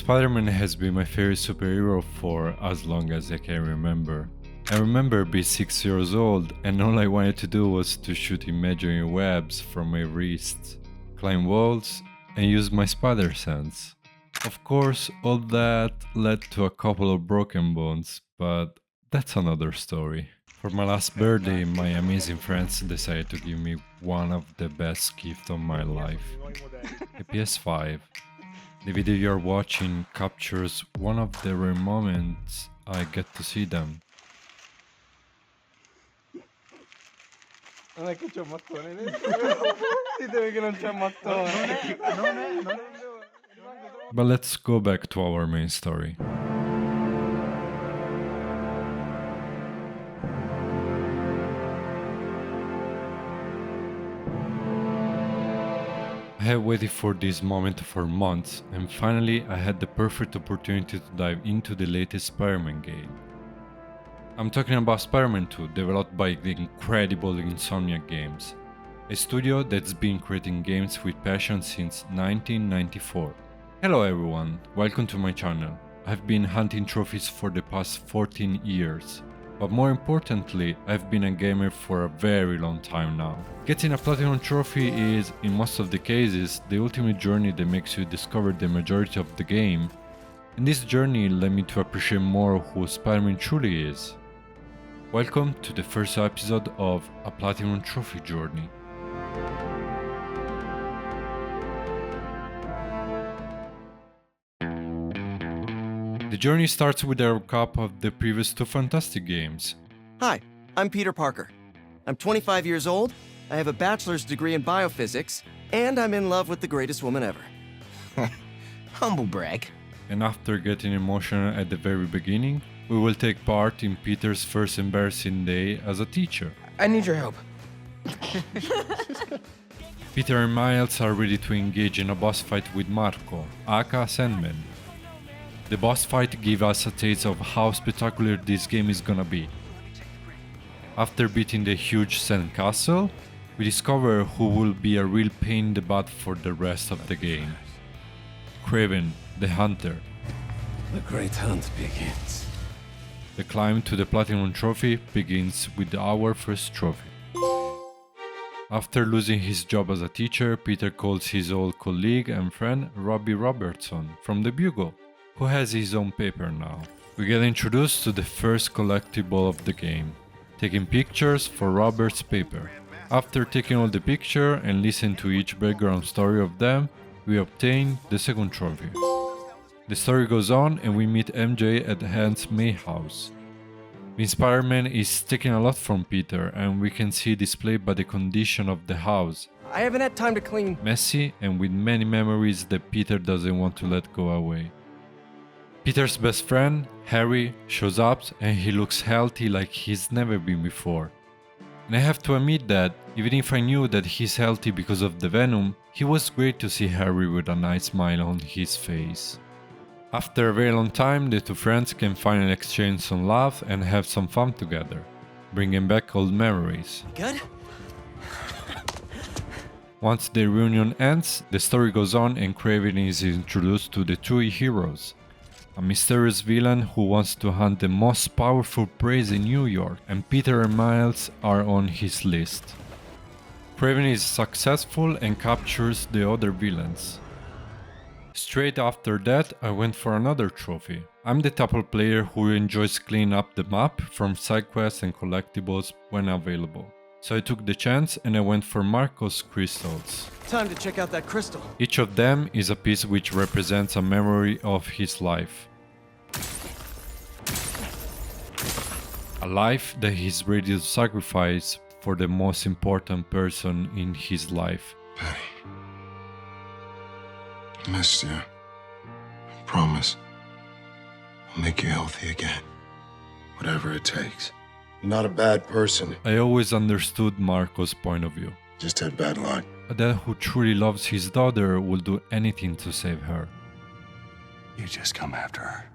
Spider-Man has been my favorite superhero for as long as I can remember. I remember being 6 years old and all I wanted to do was to shoot imaginary webs from my wrists, climb walls and use my spider sense. Of course, all that led to a couple of broken bones, but that's another story. For my last birthday, my amazing friends decided to give me one of the best gifts of my life, the PS5. The video you're watching captures one of the rare moments I get to see them. Non è che c'è un mattone dentro. Ditemi che non c'è un mattone. But let's go back to our main story. I had waited for this moment for months, and finally I had the perfect opportunity to dive into the latest Spider-Man game. I'm talking about Spider-Man 2, developed by the incredible Insomniac Games, a studio that's been creating games with passion since 1994. Hello everyone, welcome to my channel. I've been hunting trophies for the past 14 years. But more importantly, I've been a gamer for a very long time now. Getting a platinum trophy is, in most of the cases, the ultimate journey that makes you discover the majority of the game, and this journey led me to appreciate more who Spider-Man truly is. Welcome to the first episode of A Platinum Trophy Journey. The journey starts with a recap of the previous two fantastic games. Hi, I'm Peter Parker. I'm 25 years old, I have a bachelor's degree in biophysics, and I'm in love with the greatest woman ever. Humble brag. And after getting emotional at the very beginning, we will take part in Peter's first embarrassing day as a teacher. I need your help. Peter and Miles are ready to engage in a boss fight with Marco, aka Sandman. The boss fight gives us a taste of how spectacular this game is gonna be. After beating the huge sand castle, we discover who will be a real pain in the butt for the rest of the game. Kraven, the Hunter. The great hunt begins. The climb to the Platinum Trophy begins with our first trophy. After losing his job as a teacher, Peter calls his old colleague and friend Robbie Robertson from the Bugle, who has his own paper now. We get introduced to the first collectible of the game, taking pictures for Robert's paper. After taking all the pictures and listening to each background story of them, we obtain the second trophy. The story goes on and we meet MJ at Aunt May's house. Being Spider-Man is taking a lot from Peter and we can see displayed by the condition of the house. I haven't had time to clean. Messy and with many memories that Peter doesn't want to let go away. Peter's best friend, Harry, shows up and he looks healthy like he's never been before. And I have to admit that, even if I knew that he's healthy because of the venom, it was great to see Harry with a nice smile on his face. After a very long time, the two friends can finally exchange some love and have some fun together, bringing back old memories. Good? Once the reunion ends, the story goes on and Kraven is introduced to the two heroes. A mysterious villain who wants to hunt the most powerful prey in New York, and Peter and Miles are on his list. Kraven is successful and captures the other villains. Straight after that, I went for another trophy. I'm the type of player who enjoys cleaning up the map from side quests and collectibles when available. So I took the chance and I went for Marco's crystals. Time to check out that crystal. Each of them is a piece which represents a memory of his life. A life that he's ready to sacrifice for the most important person in his life. Penny. I missed you. I promise. I'll make you healthy again. Whatever it takes. You're not a bad person. I always understood Marco's point of view. Just had bad luck. A dad who truly loves his daughter will do anything to save her. You just come after her.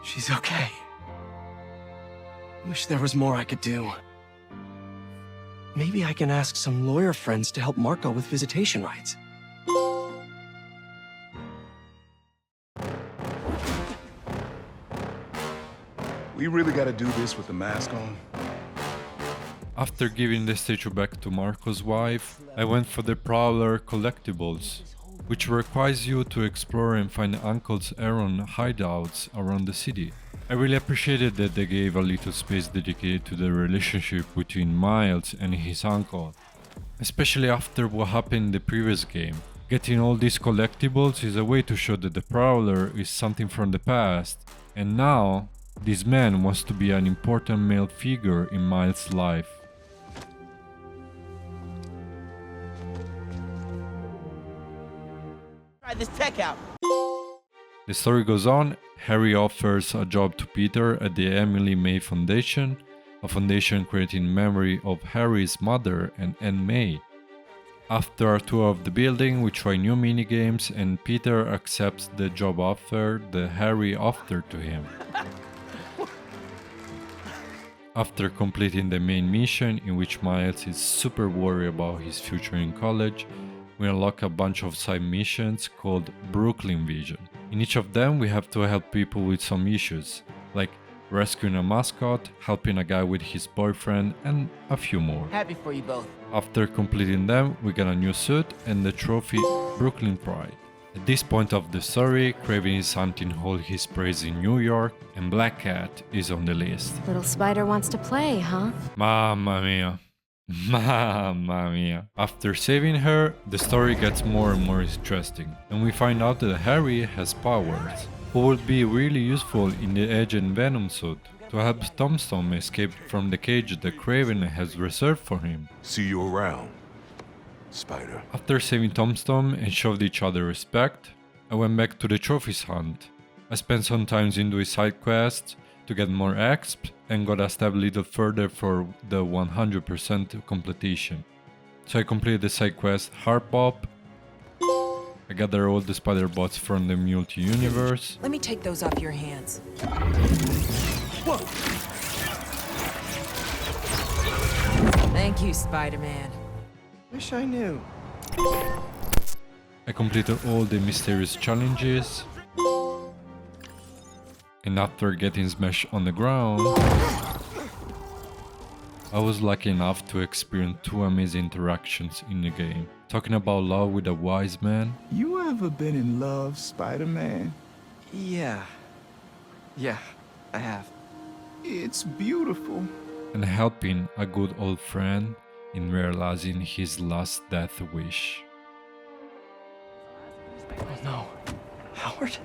She's okay. Wish there was more I could do. Maybe I can ask some lawyer friends to help Marco with visitation rights. We really gotta do this with the mask on? After giving the statue back to Marco's wife, I went for the Prowler collectibles, which requires you to explore and find Uncle's Aaron hideouts around the city. I really appreciated that they gave a little space dedicated to the relationship between Miles and his uncle, especially after what happened in the previous game. Getting all these collectibles is a way to show that the Prowler is something from the past, and now this man wants to be an important male figure in Miles' life. Try this tech out. The story goes on. Harry offers a job to Peter at the Emily May Foundation, a foundation created in memory of Harry's mother and Aunt May. After a tour of the building, we try new minigames and Peter accepts the job offer that Harry offered to him. After completing the main mission, in which Miles is super worried about his future in college, we unlock a bunch of side missions called Brooklyn Vision. In each of them we have to help people with some issues, like rescuing a mascot, helping a guy with his boyfriend, and a few more. Happy for you both. After completing them, we get a new suit and the trophy Brooklyn Pride. At this point of the story, Kraven is hunting all his prey in New York, and Black Cat is on the list. Little spider wants to play, huh? Mamma mia. Mamma mia. After saving her, the story gets more and more interesting, and we find out that Harry has powers, who would be really useful in the Edge and Venom suit, to help Tombstone escape from the cage that Kraven has reserved for him. See you around, Spider. After saving Tombstone and showed each other respect, I went back to the trophies hunt. I spent some time in doing side quests to get more exp and got a step a little further for the 100% completion. So I completed the side quest Heart Pop. I gathered all the spider bots from the multi-universe. Let me take those off your hands. Whoa! Thank you, Spider-Man. Wish I knew. I completed all the mysterious challenges. And after getting smashed on the ground, I was lucky enough to experience two amazing interactions in the game. Talking about love with a wise man. You ever been in love, Spider-Man? Yeah, I have. It's beautiful. And helping a good old friend in realizing his last death wish. Oh no. Howard?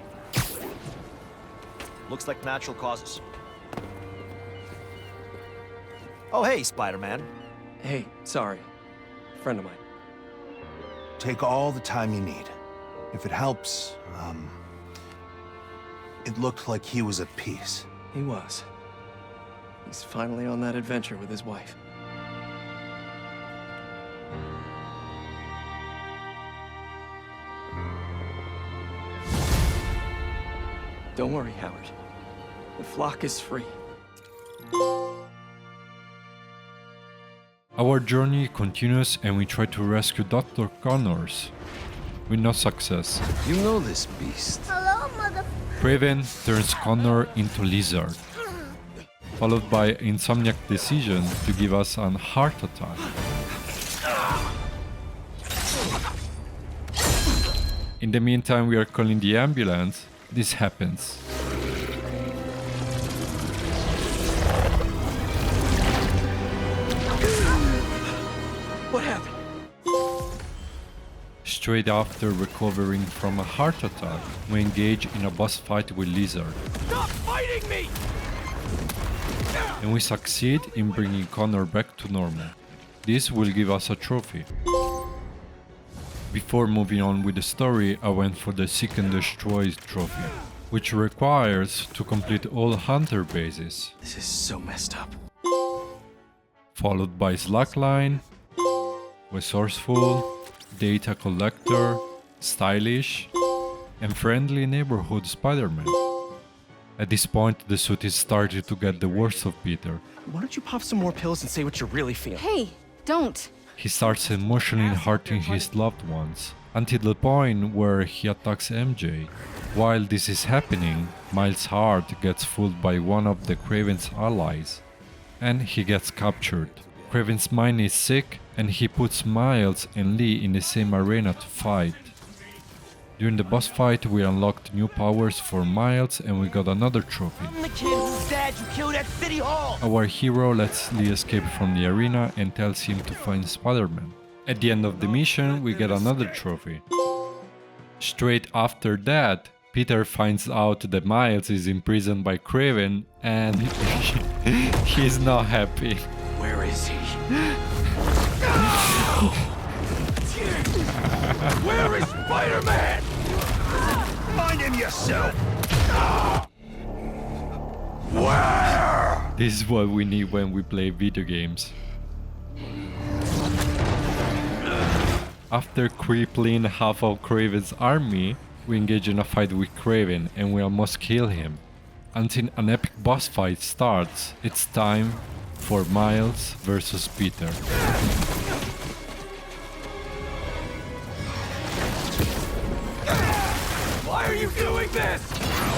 Looks like natural causes. Oh, hey, Spider-Man. Hey, sorry. Friend of mine. Take all the time you need. If it helps, it looked like he was at peace. He was. He's finally on that adventure with his wife. Don't worry, Howard. The flock is free. Our journey continues and we try to rescue Dr. Connors, with no success. You know this beast. Hello, mother... Kraven turns Connor into Lizard, followed by Insomniac's decision to give us an heart attack. In the meantime, we are calling the ambulance. This happens. What happened? Straight after recovering from a heart attack, we engage in a boss fight with Lizard. Stop fighting me! And we succeed in bringing Connor back to normal. This will give us a trophy. Before moving on with the story, I went for the Seek and Destroy trophy, which requires to complete all hunter bases. This is so messed up. Followed by Slackline, Resourceful, Data Collector, Stylish, and Friendly Neighborhood Spider-Man. At this point, the suit is starting to get the worst of Peter. Why don't you pop some more pills and say what you really feel? Hey, don't. He starts emotionally hurting his loved ones, until the point where he attacks MJ. While this is happening, Miles' heart gets fooled by one of the Kraven's allies, and he gets captured. Kraven's mind is sick, and he puts Miles and Lee in the same arena to fight. During the boss fight, we unlocked new powers for Miles and we got another trophy. I'm the kid whose dad you killed at City Hall. Our hero lets Lee escape from the arena and tells him to find Spider-Man. At the end of the mission, we get another trophy. Straight after that, Peter finds out that Miles is imprisoned by Kraven and he's not happy. Where is he? Where is Spider-Man? Find him yourself! Where? This is what we need when we play video games. After crippling half of Kraven's army, we engage in a fight with Kraven and we almost kill him. Until an epic boss fight starts, it's time for Miles versus Peter. Why are you doing this?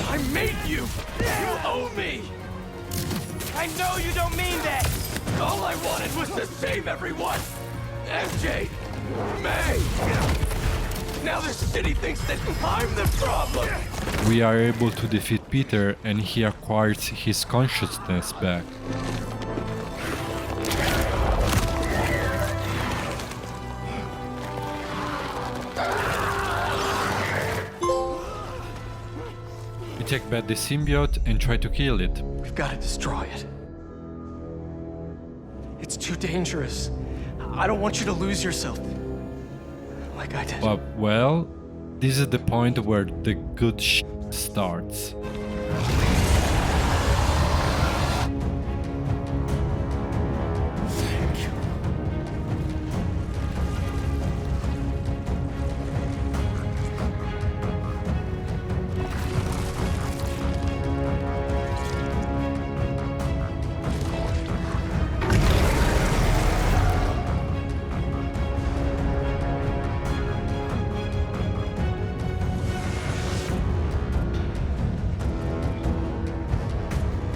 I made you! You owe me! I know you don't mean that. All I wanted was to save everyone! MJ! May! Now the city thinks that I'm the problem! We are able to defeat Peter and he acquires his consciousness back. We take back the symbiote and try to kill it. We've got to destroy it. It's too dangerous. I don't want you to lose yourself. Like I did. But, well, this is the point where the good shit starts. Thank you.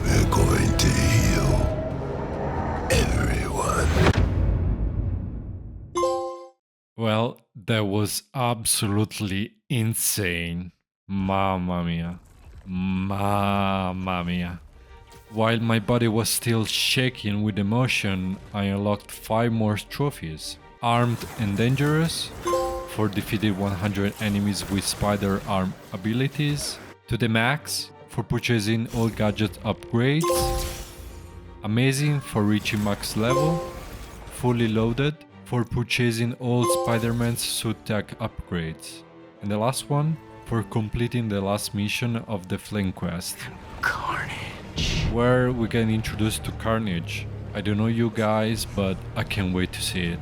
We're going to heal everyone. Well, that was absolutely insane. Mamma mia. Mamma mia. While my body was still shaking with emotion, I unlocked 5 more trophies. Armed and Dangerous, for defeating 100 enemies with spider arm abilities. To the Max, for purchasing all gadget upgrades. Amazing, for reaching max level. Fully Loaded, for purchasing all Spider-Man's suit tech upgrades. And the last one, for completing the last mission of the Flame Quest, Carnage. where we get introduced to Carnage. I don't know you guys, but I can't wait to see it.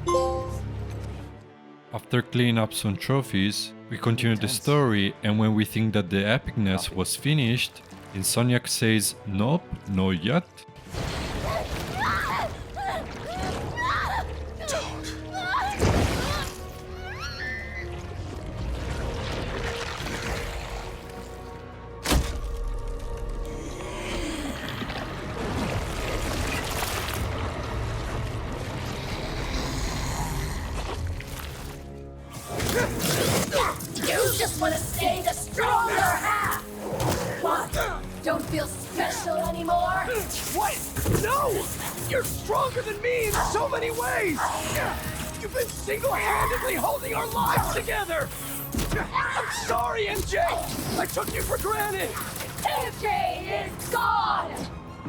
After cleaning up some trophies, we continue the story, and when we think that the epicness was finished, Insomniac says, nope, not yet. You just want to stay the stronger half! What? Don't feel special anymore? What? No! You're stronger than me in so many ways! You've been single-handedly holding our lives together! I'm sorry, MJ! I took you for granted! MJ is gone!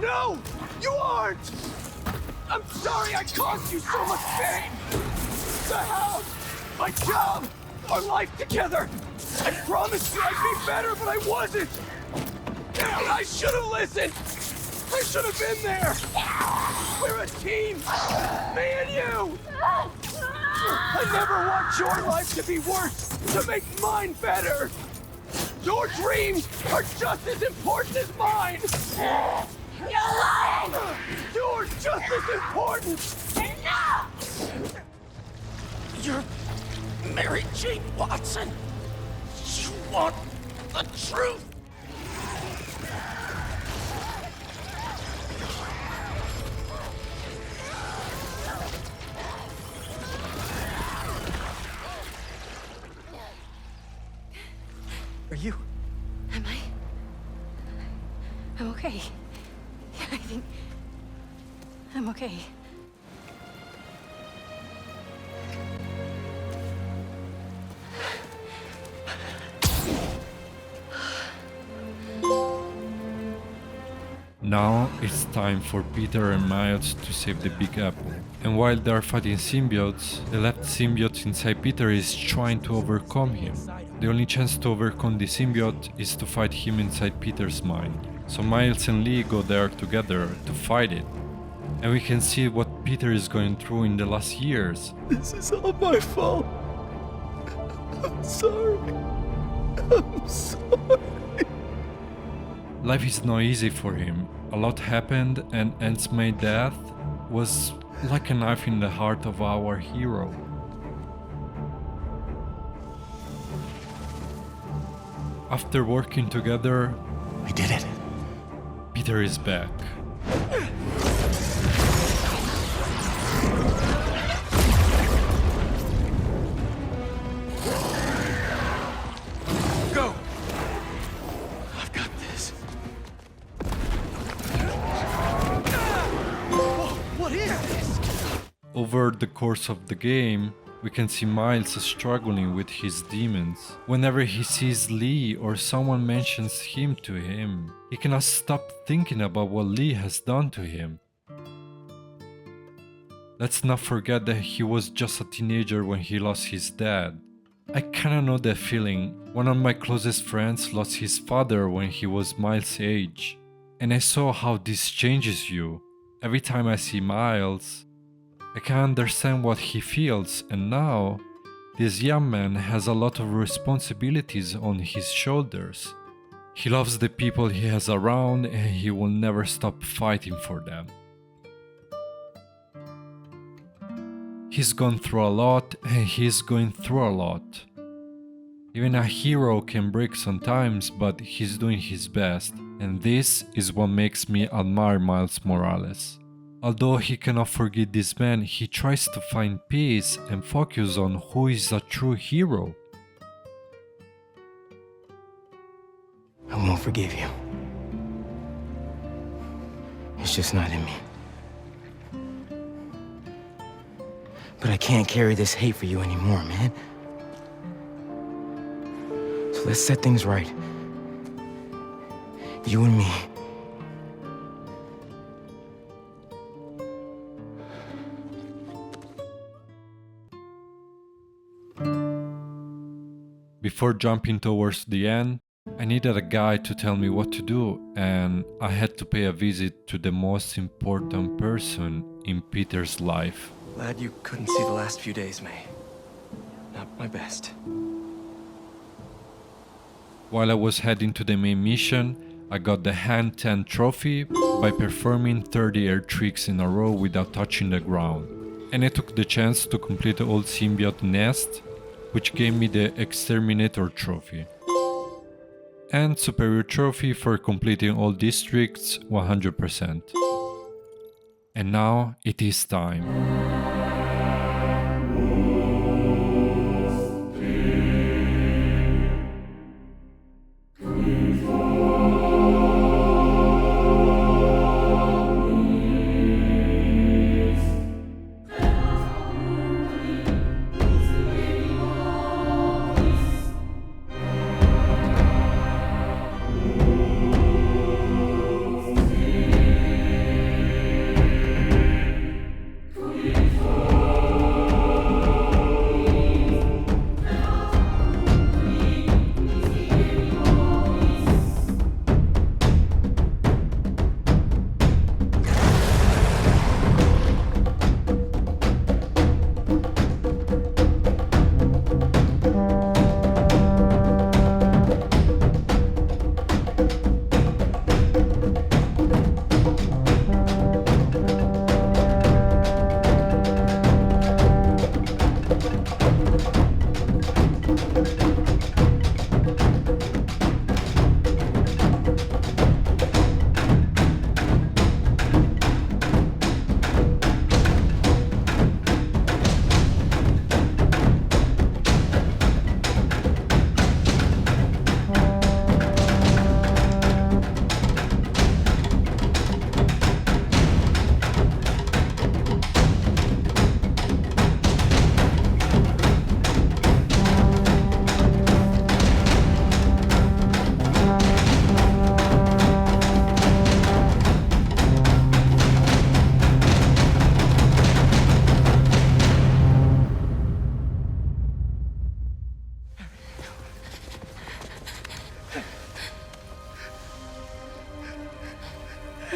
No! You aren't! I'm sorry I caused you so much pain! The house! My job! Our life together! I promised you I'd be better, but I wasn't! I should have listened! I should have been there! We're a team! Me and you! I never want your life to be worse, to make mine better! Your dreams are just as important as mine! You're lying! You're just as important! Enough! You're Mary Jane Watson! You want the truth! Are you? Am I? I'm okay. Yeah, I think I'm okay. Now it's time for Peter and Miles to save the Big Apple. And while they are fighting symbiotes, the left symbiote inside Peter is trying to overcome him. The only chance to overcome the symbiote is to fight him inside Peter's mind. So Miles and Lee go there together to fight it. And we can see what Peter is going through in the last years. This is all my fault. I'm sorry. I'm sorry. Life is not easy for him. A lot happened, and Aunt May's death was like a knife in the heart of our hero. After working together, We did it. Peter is back. Go! I've got this. Whoa, what is this? Over the course of the game, we can see Miles struggling with his demons. Whenever he sees Lee or someone mentions him to him, he cannot stop thinking about what Lee has done to him. Let's not forget that he was just a teenager when he lost his dad. I kinda know that feeling. One of my closest friends lost his father when he was Miles' age. And I saw how this changes you. Every time I see Miles, I can understand what he feels, and now this young man has a lot of responsibilities on his shoulders. He loves the people he has around, and he will never stop fighting for them. He's gone through a lot, and he's going through a lot. Even a hero can break sometimes, but he's doing his best, and this is what makes me admire Miles Morales. Although he cannot forgive this man, he tries to find peace and focus on who is a true hero. I won't forgive you. It's just not in me. But I can't carry this hate for you anymore, man. So let's set things right. You and me. Before jumping towards the end, I needed a guide to tell me what to do, and I had to pay a visit to the most important person in Peter's life. Glad you couldn't see the last few days, May. Not my best. While I was heading to the main mission, I got the Hand 10 trophy by performing 30 air tricks in a row without touching the ground. And I took the chance to complete the old symbiote nest, which gave me the Exterminator trophy. And Superior trophy for completing all districts 100%. And now it is time.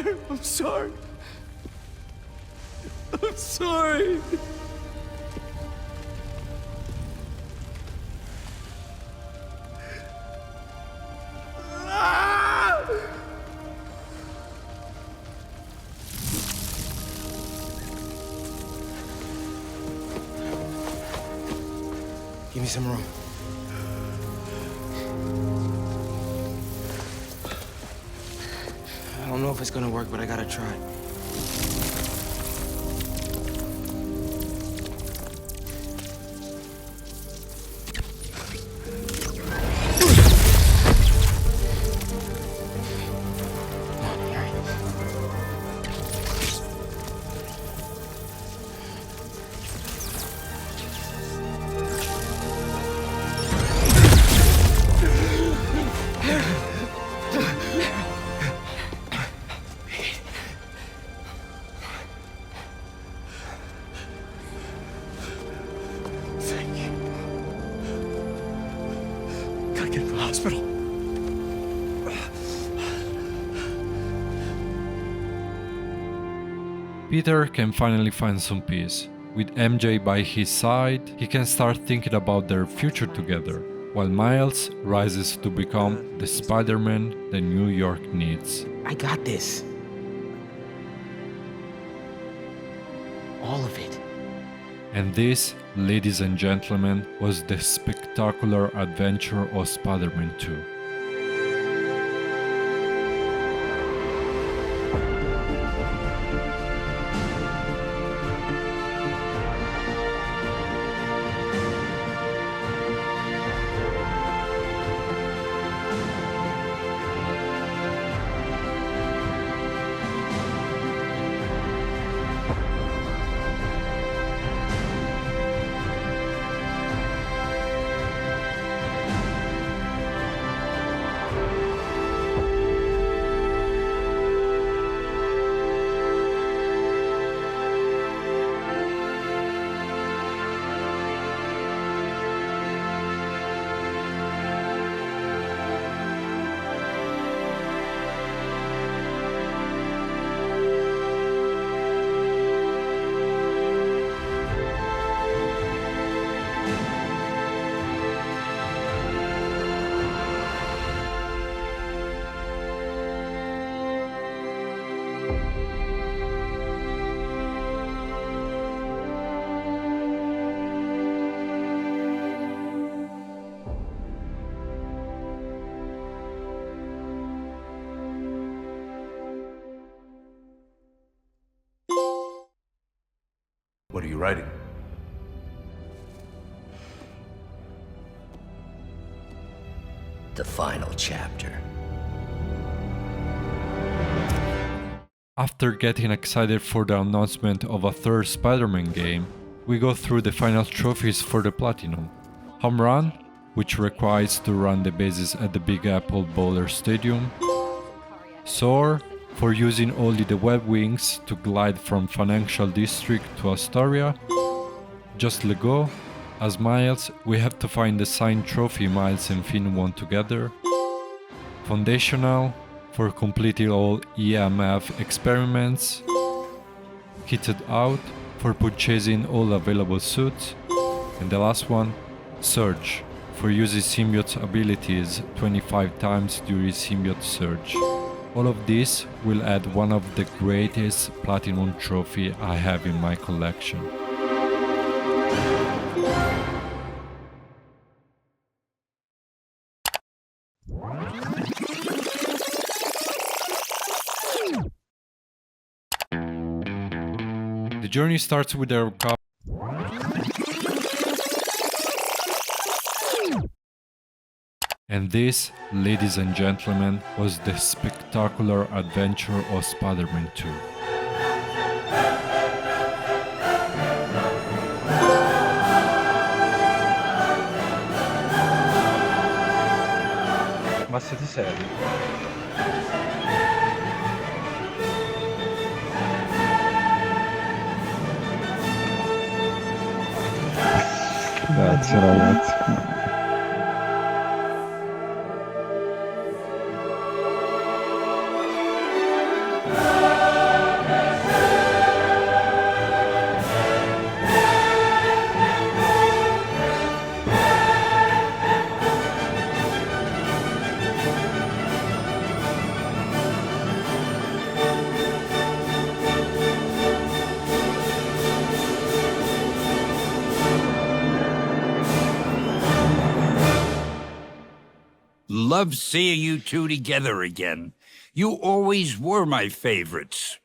I'm sorry. I'm sorry. Give me some room. I don't know if it's gonna work, but I gotta try. Hospital. Peter can finally find some peace. With MJ by his side, he can start thinking about their future together, while Miles rises to become the Spider-Man that New York needs. I got this. All of it. And this, ladies and gentlemen, was the spectacular adventure of Spider-Man 2. What are you writing? The final chapter. After getting excited for the announcement of a third Spider-Man game, we go through the final trophies for the Platinum. Home Run, which requires to run the bases at the Big Apple Bowler Stadium. Soar, for using only the web wings to glide from Financial District to Astoria. Just Lego. As Miles, we have to find the signed trophy Miles and Finn won together. Foundational, for completing all EMF experiments. Kitted Out, for purchasing all available suits. And the last one, Surge, for using symbiote's abilities 25 times during symbiote Surge. All of this will add one of the greatest Platinum trophy I have in my collection. The journey starts with their cup. And this, ladies and gentlemen, was the spectacular adventure of Spider-Man 2. Ma siete seri? Grazie ragazzi. Love seeing you two together again. You always were my favorites.